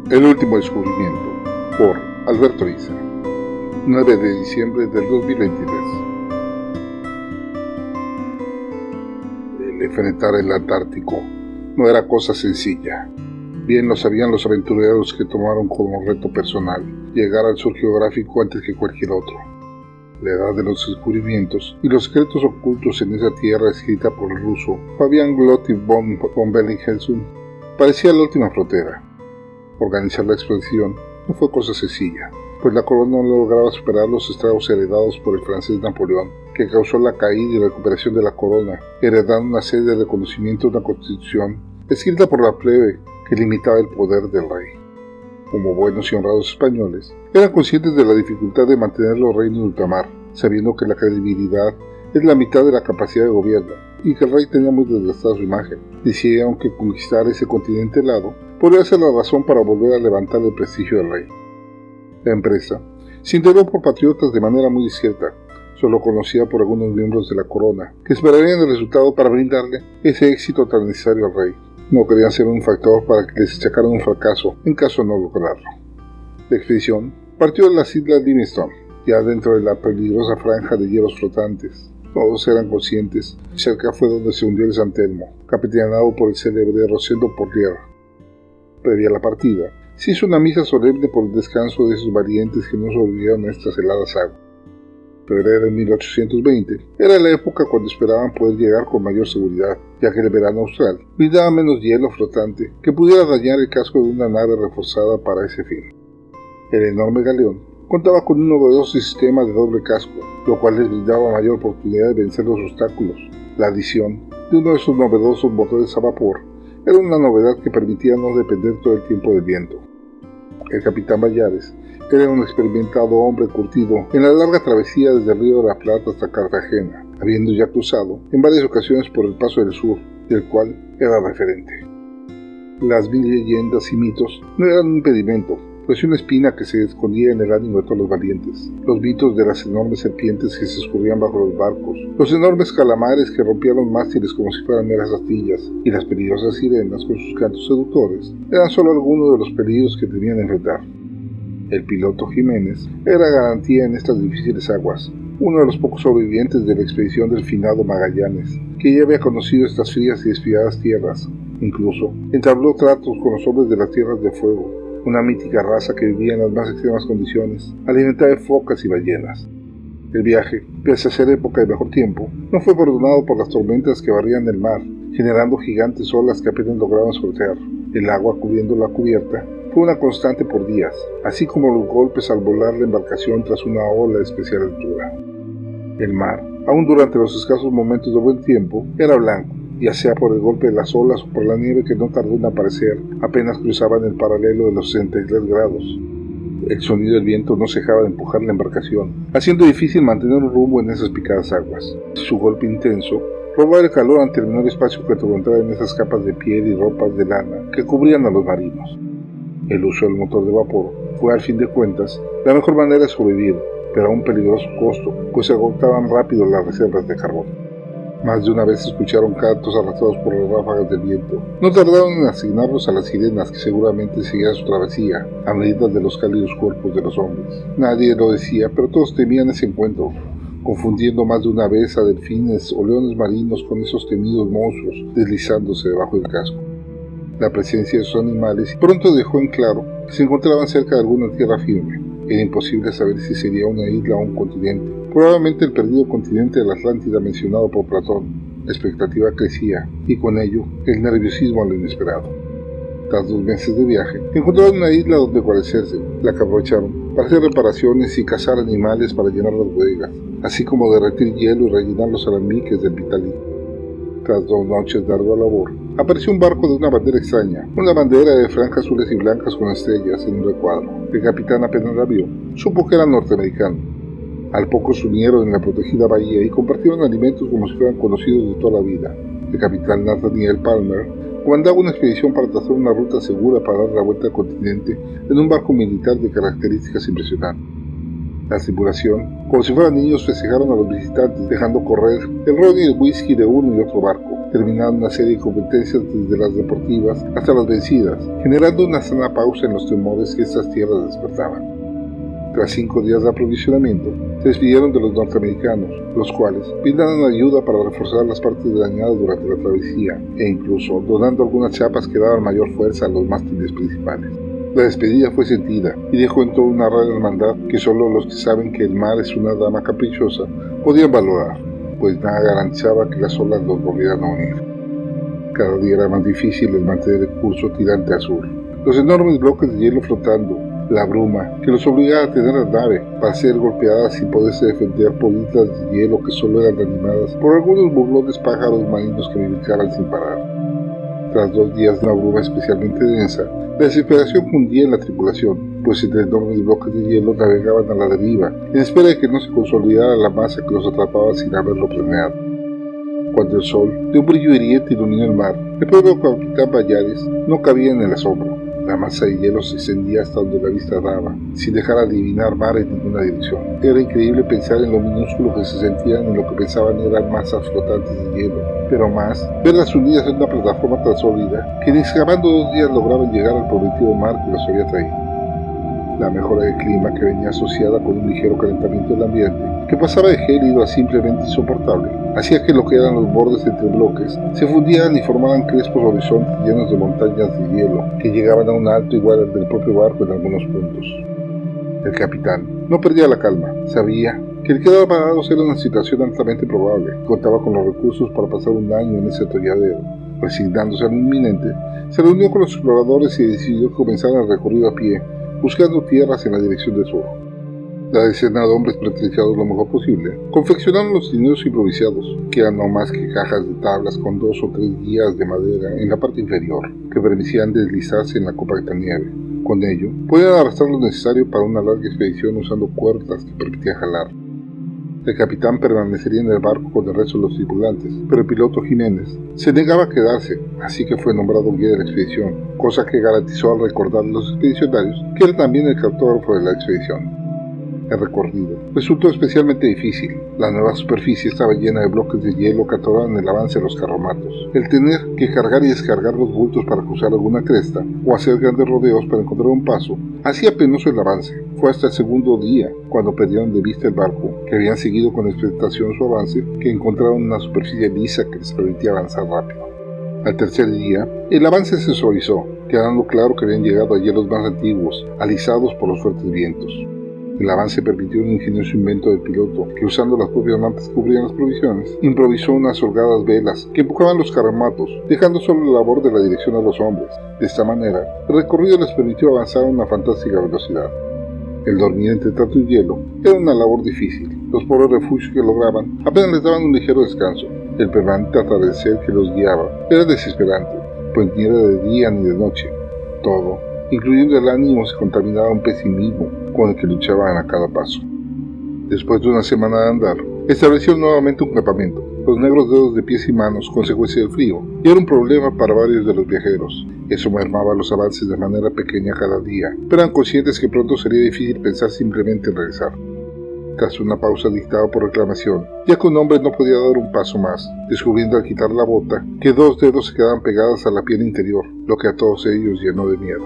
El último descubrimiento, por Alberto Isa, 9 de diciembre del 2023. El enfrentar el Antártico no era cosa sencilla. Bien lo sabían los aventureros que tomaron como reto personal llegar al sur geográfico antes que cualquier otro. La edad de los descubrimientos y los secretos ocultos en esa tierra escrita por el ruso Fabian Glotti von Bellinghausen parecía la última frontera. Organizar la expedición no fue cosa sencilla, pues la corona no lograba superar los estragos heredados por el francés Napoleón, que causó la caída y recuperación de la corona, heredando una serie de reconocimientos de una constitución escrita por la plebe que limitaba el poder del rey. Como buenos y honrados españoles, eran conscientes de la dificultad de mantener los reinos de ultramar, sabiendo que la credibilidad es la mitad de la capacidad de gobierno, y que el rey tenía muy desgastada su imagen. Decidieron que conquistar ese continente helado podría ser la razón para volver a levantar el prestigio del rey. La empresa se integró por patriotas de manera muy discreta, solo conocida por algunos miembros de la corona, que esperarían el resultado para brindarle ese éxito tan necesario al rey. No querían ser un factor para que les achacaran un fracaso en caso de no lograrlo. La expedición partió de las islas Livingstone, ya dentro de la peligrosa franja de hielos flotantes. Todos eran conscientes, cerca fue donde se hundió el San Telmo, capitaneado por el célebre Rosendo Porlier. Previa a la partida, se hizo una misa solemne por el descanso de esos valientes que no sobrevivieron a estas heladas aguas. Febrero de 1820 era la época cuando esperaban poder llegar con mayor seguridad, ya que el verano austral brindaba menos hielo flotante que pudiera dañar el casco de una nave reforzada para ese fin. El enorme galeón contaba con un novedoso sistema de doble casco, lo cual les brindaba mayor oportunidad de vencer los obstáculos. La adición de uno de esos novedosos motores a vapor era una novedad que permitía no depender todo el tiempo del viento. El capitán Bayares era un experimentado hombre curtido en la larga travesía desde el Río de la Plata hasta Cartagena, habiendo ya cruzado en varias ocasiones por el Paso del Sur, del cual era referente. Las mil leyendas y mitos no eran un impedimento, pues una espina que se escondía en el ánimo de todos los valientes. Los mitos de las enormes serpientes que se escurrían bajo los barcos, los enormes calamares que rompían los mástiles como si fueran meras astillas, y las peligrosas sirenas con sus cantos seductores, eran solo algunos de los peligros que temían enfrentar. El piloto Jiménez era garantía en estas difíciles aguas, uno de los pocos sobrevivientes de la expedición del finado Magallanes, que ya había conocido estas frías y despiadadas tierras. Incluso entabló tratos con los hombres de las Tierras de Fuego, una mítica raza que vivía en las más extremas condiciones, alimentada de focas y ballenas. El viaje, pese a ser época de mejor tiempo, no fue perdonado por las tormentas que barrían el mar, generando gigantes olas que apenas lograban sortear. El agua cubriendo la cubierta fue una constante por días, así como los golpes al volar la embarcación tras una ola de especial altura. El mar, aún durante los escasos momentos de buen tiempo, era blanco, ya sea por el golpe de las olas o por la nieve que no tardó en aparecer apenas cruzaban el paralelo de los 63 grados. El sonido del viento no cejaba de empujar la embarcación, haciendo difícil mantener un rumbo en esas picadas aguas. Su golpe intenso robaba el calor ante el menor espacio que encontraba en esas capas de piel y ropas de lana que cubrían a los marinos. El uso del motor de vapor fue, al fin de cuentas, la mejor manera de sobrevivir, pero a un peligroso costo, pues se agotaban rápido las reservas de carbón. Más de una vez escucharon cantos arrastrados por las ráfagas del viento. No tardaron en asignarlos a las sirenas que seguramente seguían su travesía, a medida de los cálidos cuerpos de los hombres. Nadie lo decía, pero todos temían ese encuentro, confundiendo más de una vez a delfines o leones marinos con esos temidos monstruos deslizándose debajo del casco. La presencia de esos animales pronto dejó en claro que se encontraban cerca de alguna tierra firme. Era imposible saber si sería una isla o un continente, probablemente el perdido continente de la Atlántida mencionado por Platón. La expectativa crecía, y con ello el nerviosismo a lo inesperado. Tras 2 meses de viaje, encontraron una isla donde guarecerse, la que aprovecharon para hacer reparaciones y cazar animales para llenar las bodegas, así como derretir hielo y rellenar los alambiques del Vitalí. Tras 2 noches de ardua labor, apareció un barco de una bandera extraña, una bandera de franjas azules y blancas con estrellas en un recuadro. El capitán apenas la vio, supo que era norteamericano. Al poco se unieron en la protegida bahía y compartieron alimentos como si fueran conocidos de toda la vida. El capitán Nathaniel Palmer comandaba una expedición para trazar una ruta segura para dar la vuelta al continente en un barco militar de características impresionantes. La tripulación, como si fueran niños, festejaron a los visitantes, dejando correr el ron y el whisky de uno y otro barco. terminaron una serie de competencias desde las deportivas hasta las vencidas, generando una sana pausa en los temores que estas tierras despertaban. Tras 5 días de aprovisionamiento, se despidieron de los norteamericanos, los cuales brindaron ayuda para reforzar las partes dañadas durante la travesía, e incluso donando algunas chapas que daban mayor fuerza a los mástiles principales. La despedida fue sentida y dejó en todo una rara hermandad que solo los que saben que el mar es una dama caprichosa podían valorar, pues nada garantizaba que las olas los volvieran a unir. Cada día era más difícil el mantener el curso tirante azul. Los enormes bloques de hielo flotando, la bruma que los obligaba a tener la nave para ser golpeadas sin poderse defender por islas de hielo que solo eran animadas por algunos burlones pájaros marinos que vivificaban sin parar. Tras 2 días de una bruma especialmente densa, la desesperación cundía en la tripulación, pues entre enormes bloques de hielo navegaban a la deriva, en espera de que no se consolidara la masa que los atrapaba sin haberlo planeado. Cuando el sol, de un brillo hiriente, iluminó el mar, el propio capitán Bayares no cabía en el asombro. La masa de hielo se extendía hasta donde la vista daba, sin dejar adivinar mar en ninguna dirección. Era increíble pensar en lo minúsculo que se sentían y lo que pensaban eran masas flotantes de hielo, pero más, verlas unidas en una plataforma tan sólida que ni excavando 2 días lograban llegar al prometido mar que los había traído. La mejora del clima, que venía asociada con un ligero calentamiento del ambiente, que pasaba de gélido a simplemente insoportable, hacía que lo que eran los bordes entre bloques se fundieran y formaran crespos horizontes llenos de montañas de hielo que llegaban a un alto igual al del propio barco en algunos puntos. El capitán no perdía la calma, sabía que el quedar varados era una situación altamente probable, contaba con los recursos para pasar un año en ese atolladero. Resignándose al inminente, se reunió con los exploradores y decidió comenzar el recorrido a pie, buscando tierras en la dirección del sur. La decena de hombres pretensieros lo mejor posible confeccionaron los trineos improvisados, que eran no más que cajas de tablas con 2 o 3 guías de madera en la parte inferior, que permitían deslizarse en la compacta nieve. Con ello, podían arrastrar lo necesario para una larga expedición usando cuerdas que permitían jalar. El capitán permanecería en el barco con el resto de los tripulantes, pero el piloto Jiménez se negaba a quedarse, así que fue nombrado guía de la expedición, cosa que garantizó al recordar a los expedicionarios que era también el cartógrafo de la expedición. El recorrido resultó especialmente difícil. La nueva superficie estaba llena de bloques de hielo que atoraban el avance de los carromatos. El tener que cargar y descargar los bultos para cruzar alguna cresta o hacer grandes rodeos para encontrar un paso hacía penoso el avance. Fue hasta el segundo día, cuando perdieron de vista el barco, que habían seguido con expectación su avance, que encontraron una superficie lisa que les permitía avanzar rápido. Al tercer día, el avance se suavizó, quedando claro que habían llegado a hielos más antiguos, alisados por los fuertes vientos. El avance permitió un ingenioso invento del piloto, que usando las propias mantas que cubrían las provisiones, improvisó unas holgadas velas que empujaban los carromatos, dejando solo la labor de la dirección a los hombres. De esta manera, el recorrido les permitió avanzar a una fantástica velocidad. El dormir entre tanto hielo era una labor difícil. Los pobres refugios que lograban apenas les daban un ligero descanso. El permanente atardecer que los guiaba era desesperante, pues ni era de día ni de noche. Todo, incluyendo el ánimo, se contaminaba un pesimismo con el que luchaban a cada paso. Después de una semana de andar, establecieron nuevamente un campamento. Los negros dedos de pies y manos, consecuencia del frío, y era un problema para varios de los viajeros. Eso mermaba los avances de manera pequeña cada día, pero eran conscientes que pronto sería difícil pensar simplemente en regresar. Tras una pausa dictada por reclamación, ya que un hombre no podía dar un paso más, descubriendo al quitar la bota que 2 dedos se quedaban pegadas a la piel interior, lo que a todos ellos llenó de miedo.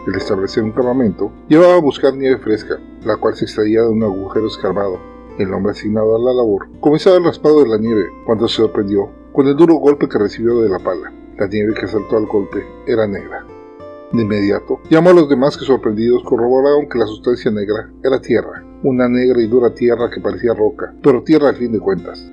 El establecer un campamento llevaba a buscar nieve fresca, la cual se extraía de un agujero escarbado. El hombre asignado a la labor comenzaba el raspado de la nieve cuando se sorprendió con el duro golpe que recibió de la pala. La nieve que saltó al golpe era negra. De inmediato, llamó a los demás que sorprendidos corroboraron que la sustancia negra era tierra, una negra y dura tierra que parecía roca, pero tierra al fin de cuentas.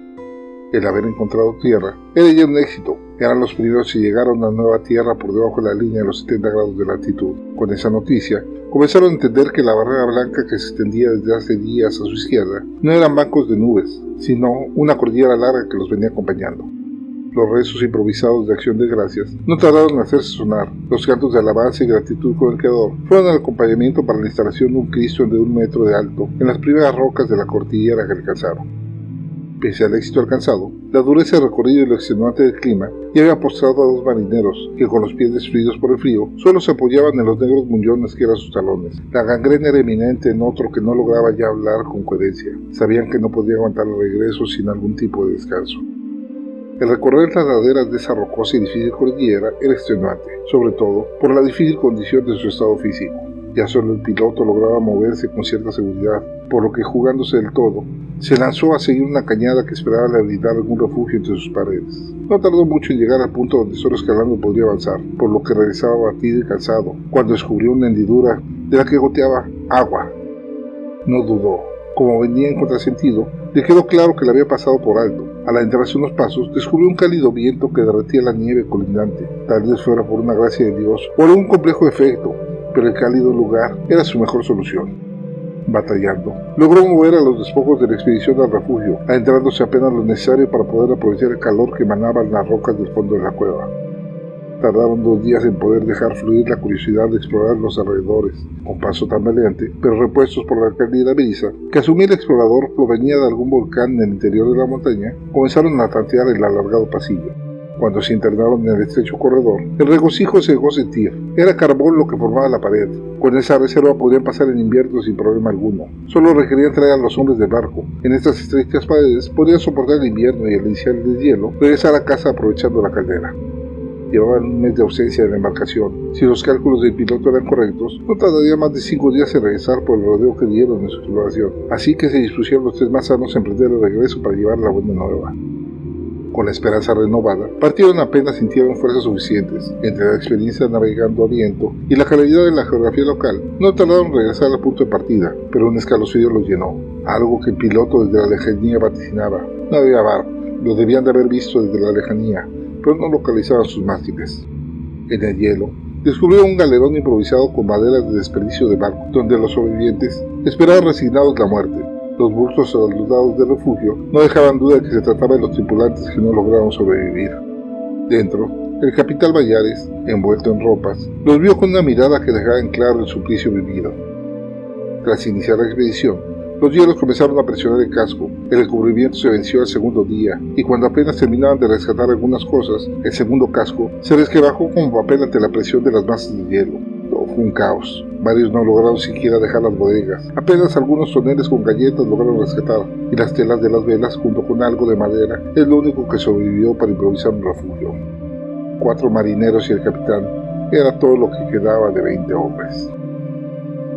El haber encontrado tierra era ya un éxito. Eran los primeros que llegaron a nueva tierra por debajo de la línea de los 70 grados de latitud. Con esa noticia, comenzaron a entender que la barrera blanca que se extendía desde hace días a su izquierda no eran bancos de nubes, sino una cordillera larga que los venía acompañando. Los rezos improvisados de acción de gracias no tardaron en hacerse sonar. Los cantos de alabanza y gratitud con el Creador fueron el acompañamiento para la instalación de un Cristo de 1 metro de alto en las primeras rocas de la cordillera que alcanzaron. Pese al éxito alcanzado, la dureza del recorrido y lo extenuante del clima ya habían postrado a 2 marineros que, con los pies destruidos por el frío, solo se apoyaban en los negros muñones que eran sus talones. La gangrena era eminente en otro que no lograba ya hablar con coherencia. Sabían que no podía aguantar el regreso sin algún tipo de descanso. El recorrer las laderas de esa rocosa y difícil cordillera era extenuante, sobre todo por la difícil condición de su estado físico. Ya solo el piloto lograba moverse con cierta seguridad, por lo que jugándose del todo, se lanzó a seguir una cañada que esperaba le brindar algún refugio entre sus paredes. No tardó mucho en llegar al punto donde solo escalando podría avanzar, por lo que regresaba abatido y cansado, cuando descubrió una hendidura de la que goteaba agua. No dudó. Como venía en contrasentido, le quedó claro que le había pasado por alto. Al adentrarse unos pasos, descubrió un cálido viento que derretía la nieve colindante. Tal vez fuera por una gracia de Dios o algún complejo efecto, pero el cálido lugar era su mejor solución. Batallando, logró mover a los despojos de la expedición al refugio, adentrándose apenas lo necesario para poder aprovechar el calor que emanaban las rocas del fondo de la cueva. Tardaron 2 días en poder dejar fluir la curiosidad de explorar los alrededores, con paso tambaleante, pero repuestos por la cálida brisa, que asumía el explorador provenía de algún volcán en el interior de la montaña. Comenzaron a tantear el alargado pasillo. Cuando se internaron en el estrecho corredor, el regocijo se dejó sentir. Era carbón lo que formaba la pared. Con esa reserva podían pasar el invierno sin problema alguno. Solo requerían traer a los hombres del barco. En estas estrechas paredes podían soportar el invierno y al iniciar el deshielo, regresar a casa aprovechando la caldera. Llevaban un mes de ausencia de la embarcación. Si los cálculos del piloto eran correctos, no tardaría más de 5 días en regresar por el rodeo que dieron en su exploración. Así que se dispusieron los 3 más sanos a emprender el regreso para llevar la buena nueva. Con la esperanza renovada, partieron apenas sintieron fuerzas suficientes. Entre la experiencia navegando a viento y la claridad de la geografía local, no tardaron en regresar al punto de partida, pero un escalofrío los llenó. Algo que el piloto desde la lejanía vaticinaba. No había barco, lo debían de haber visto desde la lejanía, pero no localizaban sus mástiles. En el hielo, descubrieron un galerón improvisado con maderas de desperdicio de barco, donde los sobrevivientes esperaban resignados la muerte. Los bultos a los lados del refugio no dejaban duda de que se trataba de los tripulantes que no lograron sobrevivir. Dentro, el capitán Bayares, envuelto en ropas, los vio con una mirada que dejaba en claro el suplicio vivido. Tras iniciar la expedición, los hielos comenzaron a presionar el casco. El recubrimiento se venció al segundo día, y cuando apenas terminaban de rescatar algunas cosas, el segundo casco se resquebrajó como papel ante la presión de las masas de hielo. Todo fue un caos. Varios no lograron siquiera dejar las bodegas. Apenas algunos toneles con galletas lograron rescatar, y las telas de las velas, junto con algo de madera, es lo único que sobrevivió para improvisar un refugio. 4 marineros y el capitán era todo lo que quedaba de 20 hombres.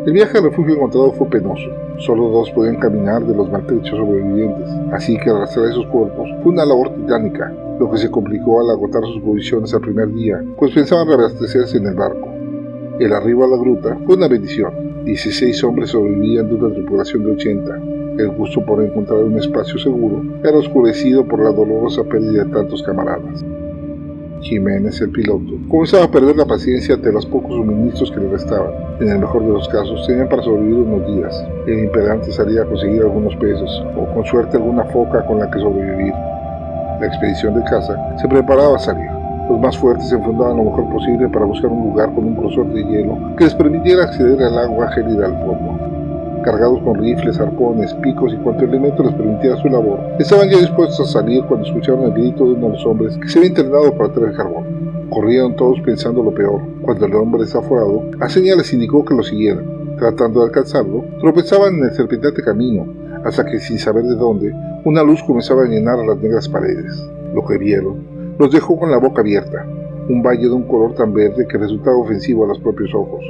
El viaje al refugio encontrado fue penoso. Solo 2 podían caminar de los maltrechos sobrevivientes, así que arrastrar esos cuerpos fue una labor titánica, lo que se complicó al agotar sus provisiones al primer día, pues pensaban reabastecerse en el barco. El arribo a la gruta fue una bendición. 16 hombres sobrevivían de una tripulación de 80. El gusto por encontrar un espacio seguro era oscurecido por la dolorosa pérdida de tantos camaradas. Jiménez, el piloto, comenzaba a perder la paciencia ante los pocos suministros que le restaban. En el mejor de los casos, tenían para sobrevivir unos días. El imperante salía a conseguir algunos peces, o con suerte alguna foca con la que sobrevivir. La expedición de caza se preparaba a salir. Los más fuertes se enfundaban lo mejor posible para buscar un lugar con un grosor de hielo que les permitiera acceder al agua gélida al fondo. Cargados con rifles, arpones, picos y cuanto elemento les permitiera su labor, estaban ya dispuestos a salir cuando escucharon el grito de uno de los hombres que se había internado para traer carbón. Corrieron todos pensando lo peor. Cuando el hombre desaforado a señas les indicó que lo siguieran. Tratando de alcanzarlo, tropezaban en el serpenteante camino, hasta que sin saber de dónde, una luz comenzaba a llenar las negras paredes. Lo que vieron los dejó con la boca abierta, un valle de un color tan verde que resultaba ofensivo a los propios ojos.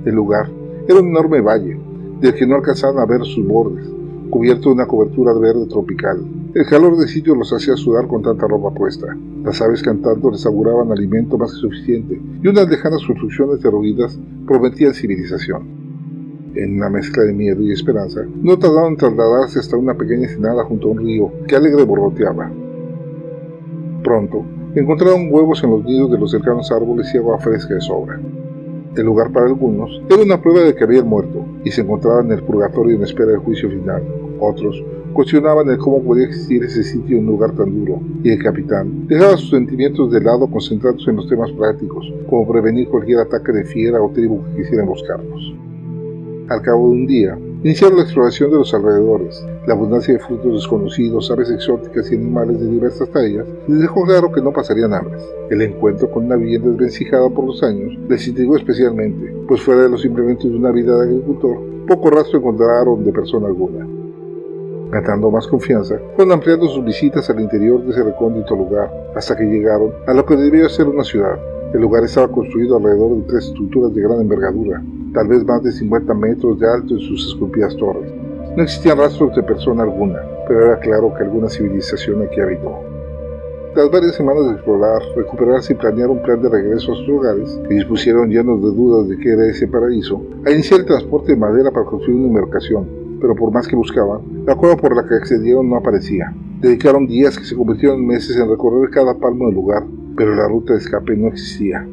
El lugar era un enorme valle, del que no alcanzaban a ver sus bordes, cubierto de una cobertura verde tropical. El calor del sitio los hacía sudar con tanta ropa puesta. Las aves cantando les auguraban alimento más que suficiente, y unas lejanas construcciones derruidas prometían civilización. En una mezcla de miedo y esperanza, no tardaron en trasladarse hasta una pequeña ensenada junto a un río que alegre borboteaba. Pronto, encontraron huevos en los nidos de los cercanos árboles y agua fresca de sobra. El lugar para algunos era una prueba de que habían muerto y se encontraban en el purgatorio en espera del juicio final. Otros cuestionaban el cómo podía existir ese sitio en un lugar tan duro, y el capitán dejaba sus sentimientos de lado concentrándose en los temas prácticos, como prevenir cualquier ataque de fiera o tribu que quisiera emboscarlos. Al cabo de un día, iniciaron la exploración de los alrededores. La abundancia de frutos desconocidos, aves exóticas y animales de diversas tallas les dejó claro que no pasarían hambre. El encuentro con una vivienda desvencijada por los años les intrigó especialmente, pues fuera de los implementos de una vida de agricultor, poco rastro encontraron de persona alguna. Ganando más confianza, fueron ampliando sus visitas al interior de ese recóndito lugar, hasta que llegaron a lo que debió ser una ciudad. El lugar estaba construido alrededor de 3 estructuras de gran envergadura, tal vez más de 50 metros de alto en sus esculpidas torres. No existían rastros de persona alguna, pero era claro que alguna civilización aquí habitó. Tras varias semanas de explorar, recuperarse y planear un plan de regreso a sus hogares, que dispusieron llenos de dudas de qué era ese paraíso, a iniciar el transporte de madera para construir una embarcación, pero por más que buscaban, la cueva por la que accedieron no aparecía. Dedicaron días que se convirtieron en meses en recorrer cada palmo del lugar, pero la ruta de escape no existía.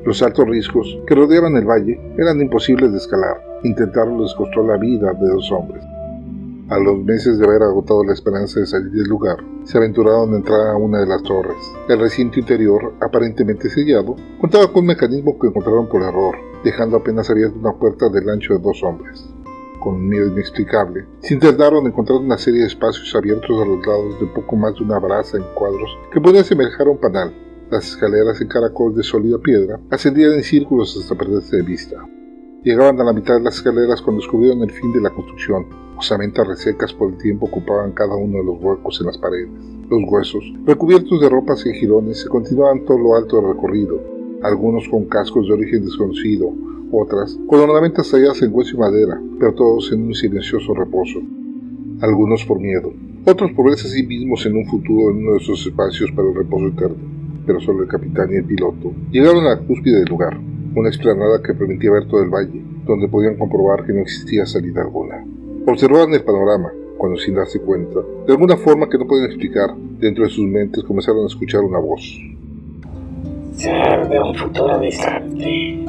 Los altos riscos que rodeaban el valle eran imposibles de escalar. Intentarlo les costó la vida de 2 hombres. A los meses de haber agotado la esperanza de salir del lugar, se aventuraron a entrar a una de las torres. El recinto interior, aparentemente sellado, contaba con un mecanismo que encontraron por error, dejando apenas abierta una puerta del ancho de 2 hombres. Con un miedo inexplicable, se intentaron encontrar una serie de espacios abiertos a los lados de poco más de una brasa en cuadros que podían semejar a un panal. Las escaleras en caracol de sólida piedra ascendían en círculos hasta perderse de vista. Llegaban a la mitad de las escaleras cuando descubrieron el fin de la construcción. Osamentas resecas por el tiempo ocupaban cada uno de los huecos en las paredes. Los huesos, recubiertos de ropas y jirones, se continuaban todo lo alto del recorrido, algunos con cascos de origen desconocido, otras con ornamentas talladas en hueso y madera, pero todos en un silencioso reposo. Algunos por miedo, otros por verse a sí mismos en un futuro en uno de esos espacios para el reposo eterno. Pero solo el capitán y el piloto llegaron a la cúspide del lugar, una explanada que permitía ver todo el valle, donde podían comprobar que no existía salida alguna. Observaban el panorama, cuando sin darse cuenta, de alguna forma que no pueden explicar, dentro de sus mentes comenzaron a escuchar una voz. Ser de un futuro distante.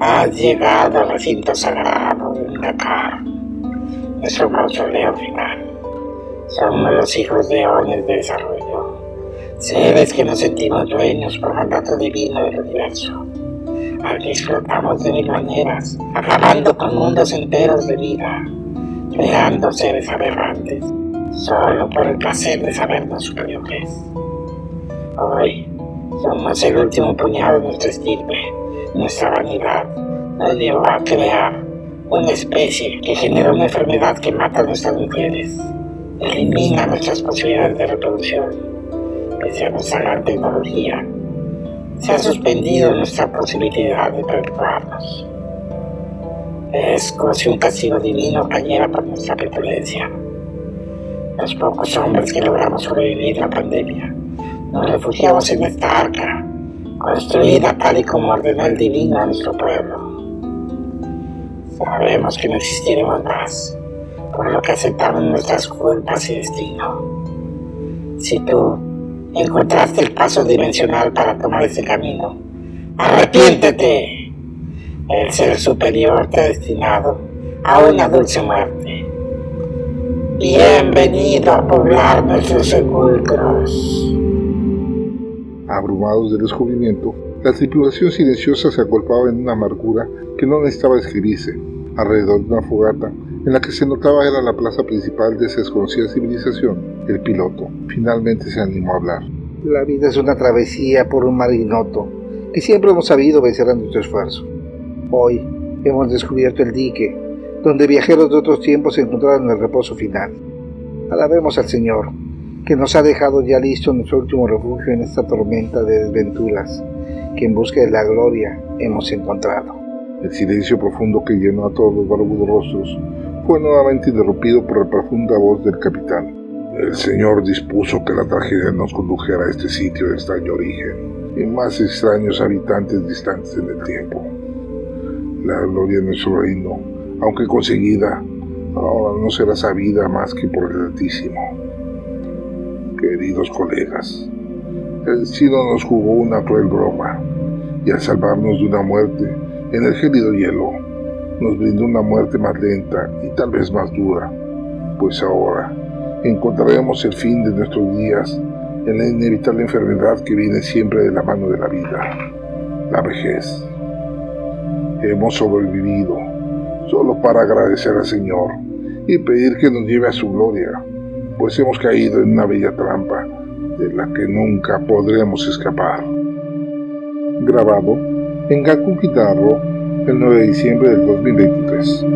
Has llegado al recinto sagrado de Dakar, nuestro mausoleo final. Somos los hijos de eones de desarrollo, seres que nos sentimos dueños por mandato divino del universo, al que explotamos de 1000 maneras, acabando con mundos enteros de vida, creando seres aberrantes, solo por el placer de sabernos superiores. Hoy somos el último puñado de nuestra estirpe. Nuestra vanidad nos llevó a crear una especie que genera una enfermedad que mata a nuestras mujeres, elimina nuestras posibilidades de reproducción. Pese a nuestra gran tecnología, se ha suspendido nuestra posibilidad de perpetuarnos. Es como si un castigo divino cayera por nuestra petulencia. Los pocos hombres que logramos sobrevivir la pandemia nos refugiamos en esta arca, construida tal y como ordenó el divino a nuestro pueblo. Sabemos que no existiremos más, por lo que aceptamos nuestras culpas y destino. Si tú encontraste el paso dimensional para tomar ese camino, ¡arrepiéntete! El ser superior te ha destinado a una dulce muerte. Bienvenido a poblar nuestros sepulcros. Abrumados del descubrimiento, la tripulación silenciosa se agolpaba en una amargura que no necesitaba describirse. Alrededor de una fogata, en la que se notaba era la plaza principal de esa desconocida civilización, el piloto finalmente se animó a hablar. La vida es una travesía por un mar ignoto, que siempre hemos sabido vencer a nuestro esfuerzo. Hoy hemos descubierto el dique, donde viajeros de otros tiempos se encontraron el reposo final. Alabemos al Señor, que nos ha dejado ya listo nuestro último refugio en esta tormenta de desventuras, que en busca de la gloria hemos encontrado. El silencio profundo que llenó a todos los barbudos rostros fue nuevamente interrumpido por la profunda voz del capitán. El Señor dispuso que la tragedia nos condujera a este sitio de extraño origen y más extraños habitantes distantes en el tiempo. La gloria de nuestro reino, aunque conseguida, ahora no será sabida más que por el Altísimo. Queridos colegas, el destino nos jugó una cruel broma, y al salvarnos de una muerte en el gélido hielo, nos brindó una muerte más lenta y tal vez más dura, pues ahora encontraremos el fin de nuestros días en la inevitable enfermedad que viene siempre de la mano de la vida, la vejez. Hemos sobrevivido solo para agradecer al Señor y pedir que nos lleve a su gloria, pues hemos caído en una bella trampa de la que nunca podremos escapar. Grabado en Gaku Guitarro el 9 de diciembre del 2023.